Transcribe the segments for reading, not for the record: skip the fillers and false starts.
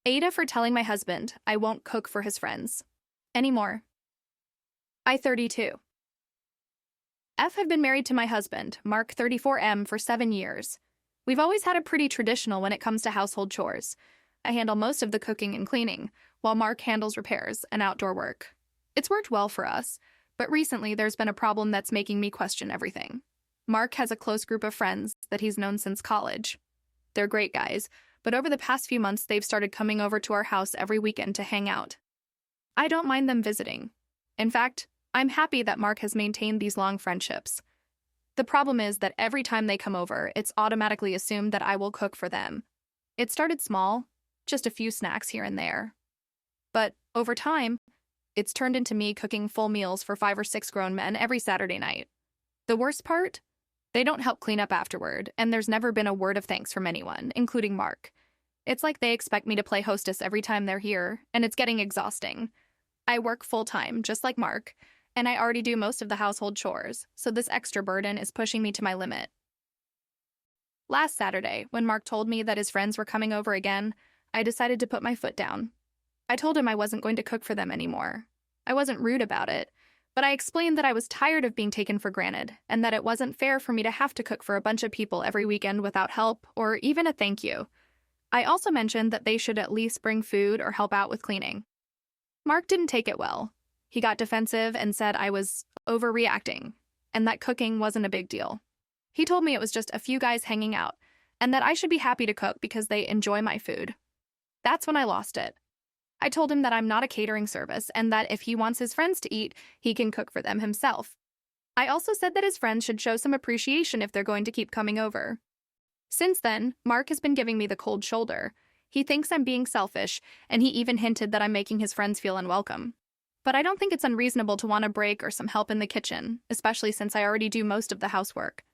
AITA for telling my husband I won't cook for his friends anymore. I 32. F have been married to my husband, Mark 34M, for 7 years. We've always had a pretty traditional when it comes to household chores. I handle most of the cooking and cleaning, while Mark handles repairs and outdoor work. It's worked well for us, but recently there's been a problem that's making me question everything. Mark has a close group of friends that he's known since college. They're great guys, but over the past few months they've started coming over to our house every weekend to hang out. I don't mind them visiting. In fact, I'm happy that Mark has maintained these long friendships. The problem is that every time they come over, it's automatically assumed that I will cook for them. It started small, just a few snacks here and there. But over time, it's turned into me cooking full meals for 5 or 6 grown men every Saturday night. The worst part? They don't help clean up afterward, and there's never been a word of thanks from anyone, including Mark. It's like they expect me to play hostess every time they're here, and it's getting exhausting. I work full-time, just like Mark, and I already do most of the household chores, so this extra burden is pushing me to my limit. Last Saturday, when Mark told me that his friends were coming over again, I decided to put my foot down. I told him I wasn't going to cook for them anymore. I wasn't rude about it, but I explained that I was tired of being taken for granted, and that it wasn't fair for me to have to cook for a bunch of people every weekend without help or even a thank you. I also mentioned that they should at least bring food or help out with cleaning. Mark didn't take it well. He got defensive and said I was overreacting, and that cooking wasn't a big deal. He told me it was just a few guys hanging out, and that I should be happy to cook because they enjoy my food. That's when I lost it. I told him that I'm not a catering service, and that if he wants his friends to eat, he can cook for them himself. I also said that his friends should show some appreciation if they're going to keep coming over. Since then, Mark has been giving me the cold shoulder. He thinks I'm being selfish, and he even hinted that I'm making his friends feel unwelcome. But I don't think it's unreasonable to want a break or some help in the kitchen, especially since I already do most of the housework.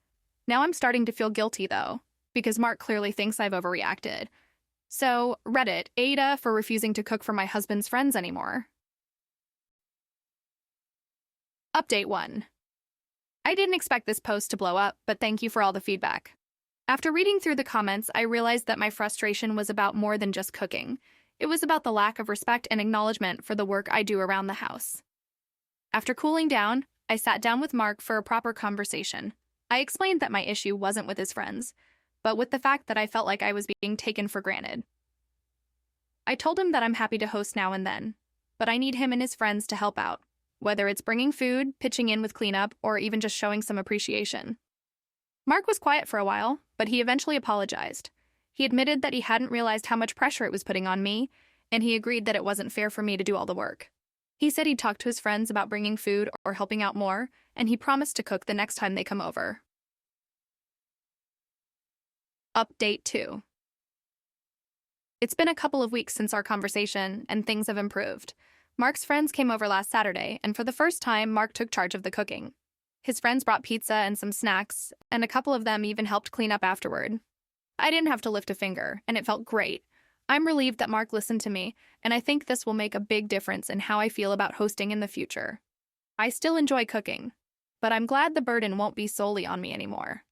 Now I'm starting to feel guilty, though, because Mark clearly thinks I've overreacted. So, Reddit, AITA for refusing to cook for my husband's friends anymore. Update 1. I didn't expect this post to blow up, but thank you for all the feedback. After reading through the comments, I realized that my frustration was about more than just cooking. It was about the lack of respect and acknowledgement for the work I do around the house. After cooling down, I sat down with Mark for a proper conversation. I explained that my issue wasn't with his friends, but with the fact that I felt like I was being taken for granted. I told him that I'm happy to host now and then, but I need him and his friends to help out, whether it's bringing food, pitching in with cleanup, or even just showing some appreciation. Mark was quiet for a while, but he eventually apologized. He admitted that he hadn't realized how much pressure it was putting on me, and he agreed that it wasn't fair for me to do all the work. He said he'd talk to his friends about bringing food or helping out more, and he promised to cook the next time they come over. Update 2. It's been a couple of weeks since our conversation, and things have improved. Mark's friends came over last Saturday, and for the first time, Mark took charge of the cooking. His friends brought pizza and some snacks, and a couple of them even helped clean up afterward. I didn't have to lift a finger, and it felt great. I'm relieved that Mark listened to me, and I think this will make a big difference in how I feel about hosting in the future. I still enjoy cooking, but I'm glad the burden won't be solely on me anymore.